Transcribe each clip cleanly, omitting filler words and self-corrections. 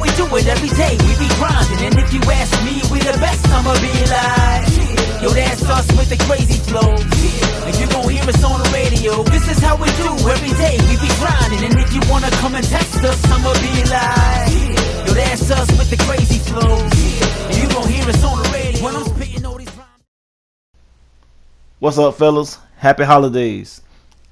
we do it every day. We be grinding, and if you ask me, we the best. I'ma be like, yo, that's us with the crazy flow. And you gon' hear us on the radio. This is how we do every day. We be grinding, and if you wanna come and test us, I'ma be like, yo, that's us with the crazy flow. And you gon' hear us on the radio when I'm spitting all these rhymes. What's up, fellas? Happy holidays.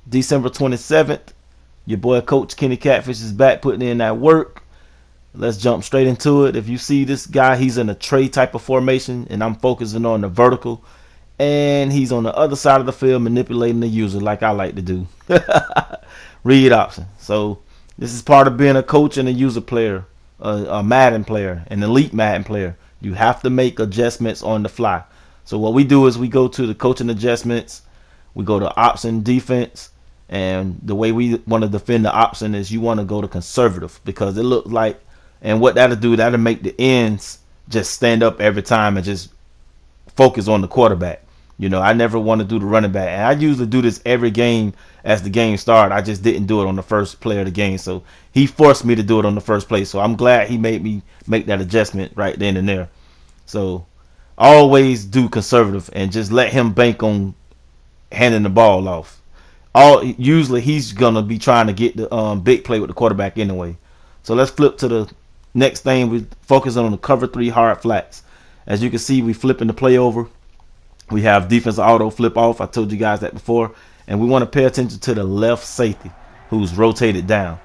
December 27th. Your boy Coach Kenny Catfish is back putting in that work. Let's jump straight into it. If you see this guy, he's in a tray type of formation, and I'm focusing on the vertical. And he's on the other side of the field manipulating the user like I like to do. Read option. So this is part of being a coach and a user player, a Madden player, an elite Madden player. You have to make adjustments on the fly. So what we do is we go to the coaching adjustments. We go to option defense. And the way we want to defend the option is you want to go to conservative, because it looks like, and what that'll do, that'll make the ends just stand up every time and just focus on the quarterback. You know, I never want to do the running back. And I usually do this every game as the game started. I just didn't do it on the first play of the game. So he forced me to do it on the first play. So I'm glad he made me make that adjustment right then and there. So always do conservative and just let him bank on handing the ball off. Usually he's gonna be trying to get the big play with the quarterback anyway. So let's flip to the next thing. We focus on the cover 3 hard flats. As you can see, we flipping the play over. We have defense auto flip off. I told you guys that before. And we want to pay attention to the left safety who's rotated down.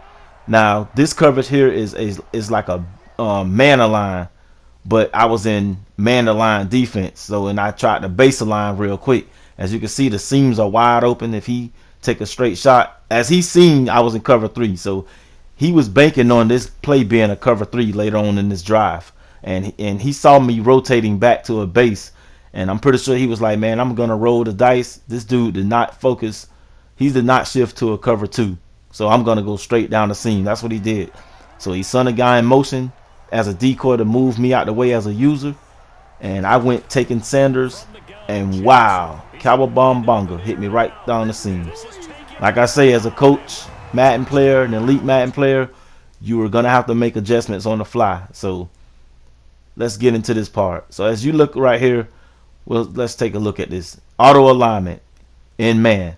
Now this coverage here is like a man align, but I was in man align defense. So and I tried to base align real quick. As you can see, the seams are wide open. If he take a straight shot, as he's seen, I was in cover 3, so he was banking on this play being a cover 3 later on in this drive, and he saw me rotating back to a base, and I'm pretty sure he was like, man, I'm gonna roll the dice. This dude did not focus. He did not shift to a cover 2, so I'm gonna go straight down the seam. That's what he did. So he sent a guy in motion as a decoy to move me out the way as a user, and I went taking Sanders, and wow, Cowabunga hit me right down the seams. Like I say, as a coach, Madden player, an elite Madden player, you are going to have to make adjustments on the fly. So let's get into this part. So as you look right here, well, let's take a look at this. Auto alignment in man.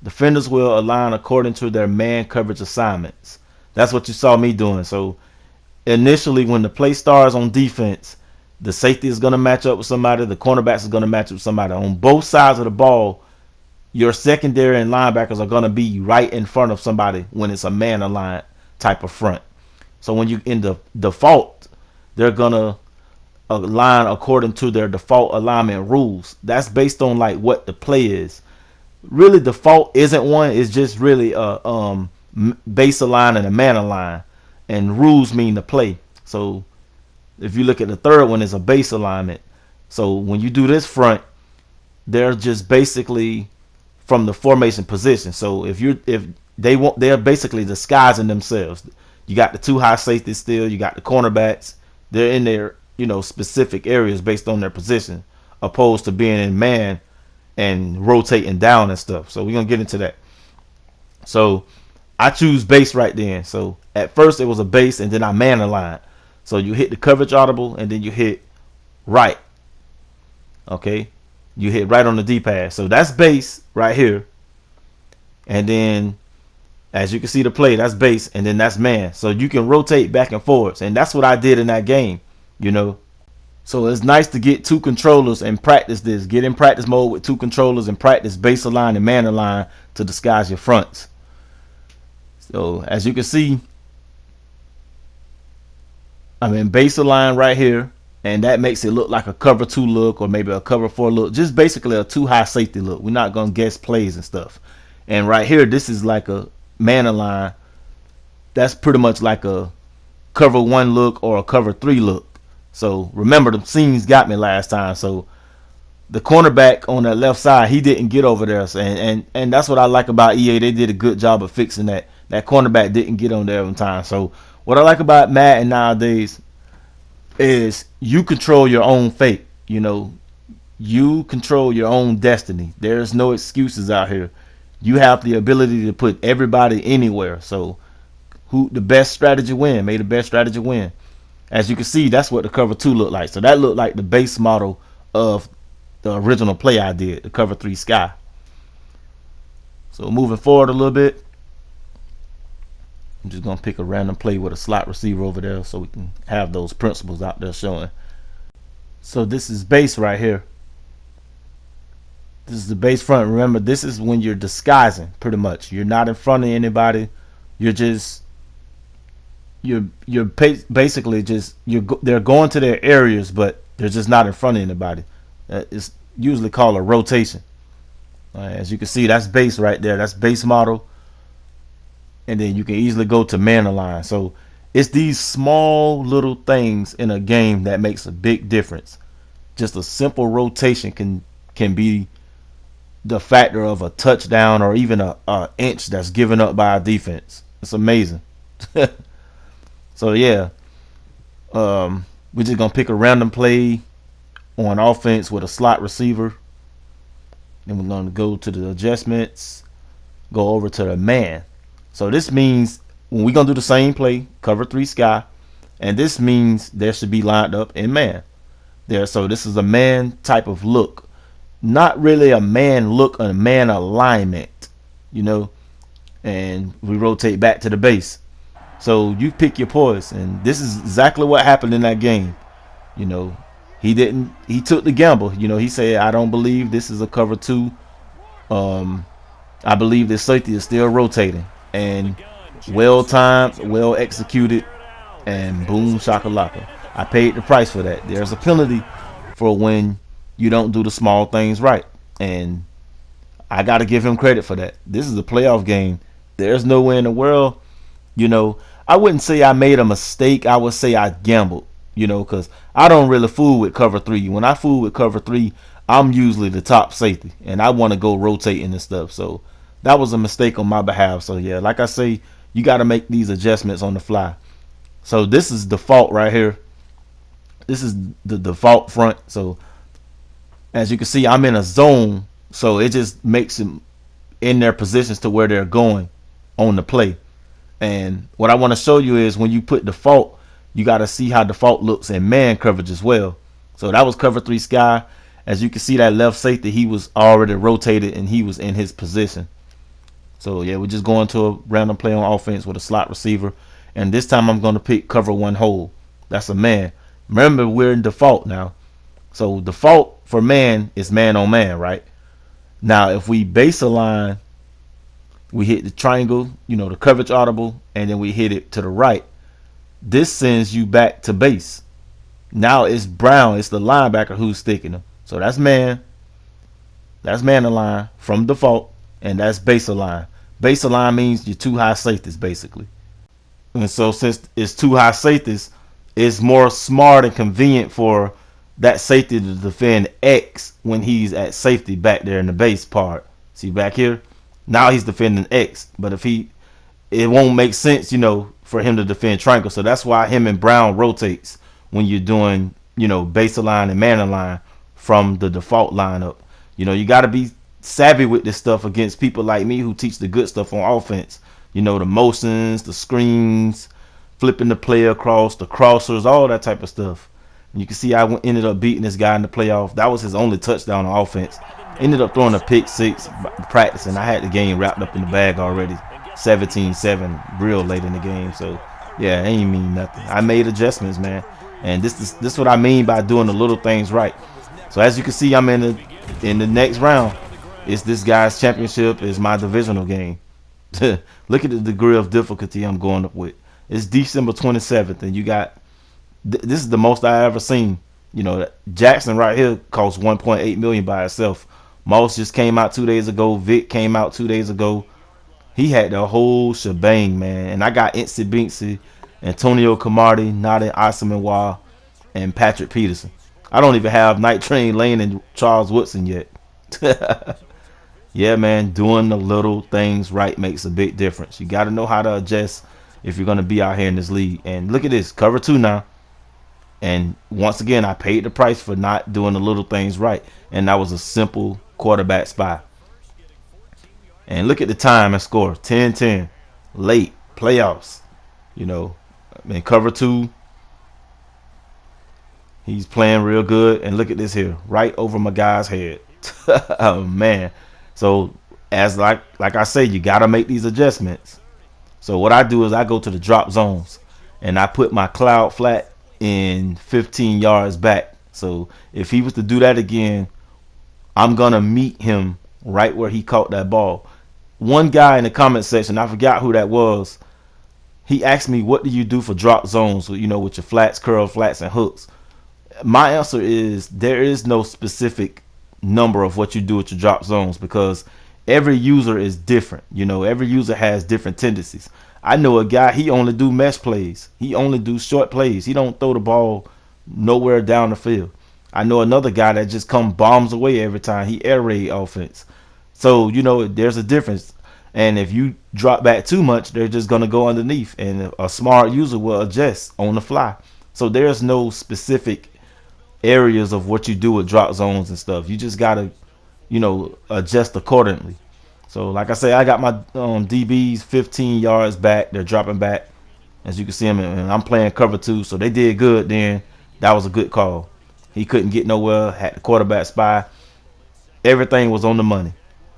Defenders will align according to their man coverage assignments. That's what you saw me doing. So initially when the play starts on defense, the safety is going to match up with somebody. The cornerbacks is going to match up with somebody. On both sides of the ball, your secondary and linebackers are going to be right in front of somebody when it's a man aligned type of front. So when you in the default, they're going to align according to their default alignment rules. That's based on like what the play is. Really, default isn't one. It's just really a base align and a man align. And rules mean the play. So if you look at the third one, it's a base alignment. So when you do this front, they're just basically from the formation position. So if they're basically disguising themselves. You got the 2 high safeties still. You got the cornerbacks. They're in their specific areas based on their position, opposed to being in man and rotating down and stuff. So we're gonna get into that. So I choose base right then. So at first it was a base, and then I man aligned. So you hit the coverage audible, and then you hit right. Okay, you hit right on the D-pad. So that's base right here, and then as you can see the play, that's base, and then that's man. So you can rotate back and forwards, and that's what I did in that game. So it's nice to get 2 controllers and practice this. Get in practice mode with 2 controllers and practice base align and man align to disguise your fronts. So as you can see, I'm in base align right here, and that makes it look like a cover 2 look, or maybe a cover 4 look. Just basically a 2 high safety look. We're not gonna guess plays and stuff. And right here, this is like a man align. That's pretty much like a cover 1 look or a cover 3 look. So remember, the seams got me last time. So the cornerback on that left side, he didn't get over there. So, and that's what I like about EA. They did a good job of fixing that. That cornerback didn't get on there on time. So what I like about Madden nowadays is you control your own fate. You control your own destiny. There's no excuses out here. You have the ability to put everybody anywhere. So the best strategy win. May the best strategy win. As you can see, that's what the cover 2 looked like. So that looked like the base model of the original play I did, the cover 3 sky. So moving forward a little bit, I'm just going to pick a random play with a slot receiver over there so we can have those principles out there showing. So this is base right here. This is the base front. Remember, this is when you're disguising, pretty much. You're not in front of anybody. You're just you're basically just they're going to their areas, but they're just not in front of anybody. It's usually called a rotation. As you can see, that's base right there. That's base model. And then you can easily go to man align. So it's these small little things in a game that makes a big difference. Just a simple rotation can be the factor of a touchdown or even a inch that's given up by a defense. It's amazing. So yeah, we're just gonna pick a random play on offense with a slot receiver. Then we're gonna go to the adjustments, go over to the man. So this means when we're gonna do the same play, cover 3 sky, and this means there should be lined up in man there. So this is a man type of look, not really a man look, a man alignment, you know. And we rotate back to the base. So you pick your poise, and this is exactly what happened in that game. You know, he took the gamble. You know, he said, I don't believe this is a cover 2. I believe this safety is still rotating, and well timed, well executed, and boom shakalaka. I paid the price for that. There's a penalty for when you don't do the small things right, and I got to give him credit for that. This is a playoff game. There's no way in the world, you know, I wouldn't say I made a mistake. I would say I gambled, you know, because I don't really fool with cover 3. When I fool with cover 3, I'm usually the top safety, and I want to go rotating and stuff. So that was a mistake on my behalf. So yeah, like I say, you got to make these adjustments on the fly. So this is default right here. This is the default front. So as you can see, I'm in a zone, so it just makes them in their positions to where they're going on the play. And what I want to show you is when you put default, you got to see how default looks in man coverage as well. So that was cover 3 sky. As you can see, that left safety, he was already rotated and he was in his position. So yeah, we're just going to a random play on offense with a slot receiver. And this time I'm going to pick cover 1 hole. That's a man. Remember, we're in default now. So default for man is man on man, right? Now, if we base align, we hit the triangle, you know, the coverage audible, and then we hit it to the right. This sends you back to base. Now it's Brown. It's the linebacker who's sticking them. So that's man. That's man align from default, and that's base align. Base align means your 2 high safeties, basically. And so since it's 2 high safeties, it's more smart and convenient for that safety to defend X when he's at safety back there in the base part. See back here? Now he's defending X, but it won't make sense, you know, for him to defend triangle. So that's why him and Brown rotates when you're doing, you know, base align and man align from the default lineup. You know, you got to be savvy with this stuff against people like me who teach the good stuff on offense. You know, the motions, the screens, flipping the play across, the crossers, all that type of stuff. And you can see I ended up beating this guy in the playoff. That was his only touchdown on offense. Ended up throwing a pick 6 practicing. I had the game wrapped up in the bag already. 17-7 real late in the game. So yeah, it ain't mean nothing. I made adjustments, man. And this is what I mean by doing the little things right. So as you can see, I'm in the next round. It's this guy's championship. It's my divisional game. Look at the degree of difficulty I'm going up with. It's December 27th, and you got this is the most I ever seen. You know, Jackson right here costs 1.8 million by itself. Moss just came out 2 days ago. Vic came out 2 days ago. He had the whole shebang, man. And I got Incy Binksy, Antonio Camardi, Nada Asamoah, and Patrick Peterson. I don't even have Night Train Lane and Charles Woodson yet. Yeah, man, doing the little things right makes a big difference. You got to know how to adjust if you're going to be out here in this league. And look at this, cover 2 now. And once again, I paid the price for not doing the little things right. And that was a simple quarterback spy. And look at the time and score, 10-10, late, playoffs. You know, I mean, cover 2, He's playing real good, and look at this here, right over my guy's head. Oh man. So as like I say, you gotta make these adjustments. So what I do is I go to the drop zones, and I put my cloud flat in 15 yards back. So if he was to do that again, I'm gonna meet him right where he caught that ball. One guy in the comment section, I forgot who that was, he asked me, what do you do for drop zones, with your flats, curl flats, and hooks? My answer is there is no specific number of what you do with your drop zones, because every user is different. Every user has different tendencies. I know a guy, he only do mesh plays. He only do short plays. He don't throw the ball nowhere down the field. I know another guy that just come bombs away every time. He air raid offense. So, there's a difference. And if you drop back too much, they're just going to go underneath. And a smart user will adjust on the fly. So there's no specific areas of what you do with drop zones and stuff. You just got to, adjust accordingly. So like I say, I got my DBs 15 yards back. They're dropping back. As you can see them. And I'm playing cover 2. So they did good then. That was a good call. He couldn't get nowhere. Had the quarterback spy. Everything was on the money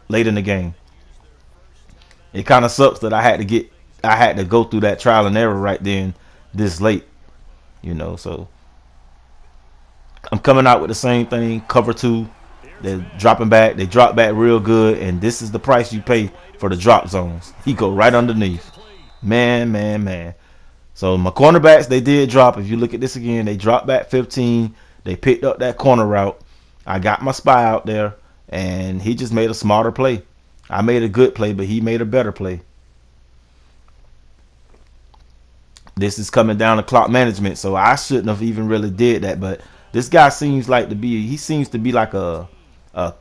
late in the game. It kind of sucks that I had to go through that trial and error right then this late. So I'm coming out with the same thing, cover 2. They're dropping back. They drop back real good, and this is the price you pay for the drop zones. He go right underneath. Man. So my cornerbacks, they did drop. If you look at this again, they dropped back 15. They picked up that corner route. I got my spy out there, and he just made a smarter play. I made a good play, but he made a better play. This is coming down to clock management, so I shouldn't have even really did that. But this guy seems to be like a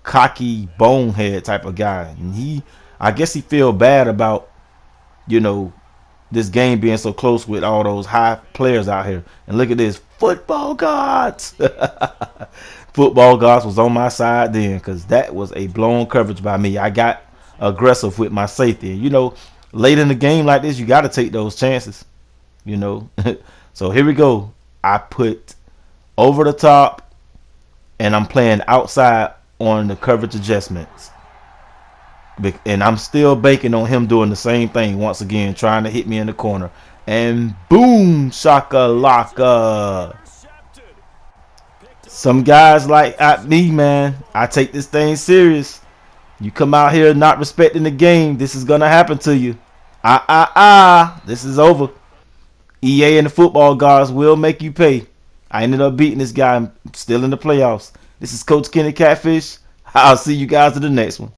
cocky bonehead type of guy, and I guess he feel bad about this game being so close with all those high players out here. And look at this, football gods. Football gods was on my side then, because that was a blown coverage by me. I got aggressive with my safety. Late in the game like this, you got to take those chances. So here we go. I put over the top, and I'm playing outside on the coverage adjustments. And I'm still banking on him doing the same thing once again, trying to hit me in the corner. And boom, shakalaka. Some guys like me, man, I take this thing serious. You come out here not respecting the game, this is gonna happen to you. This is over. EA and the football gods will make you pay. I ended up beating this guy. I'm still in the playoffs. This is Coach Kenny Catfish. I'll see you guys in the next one.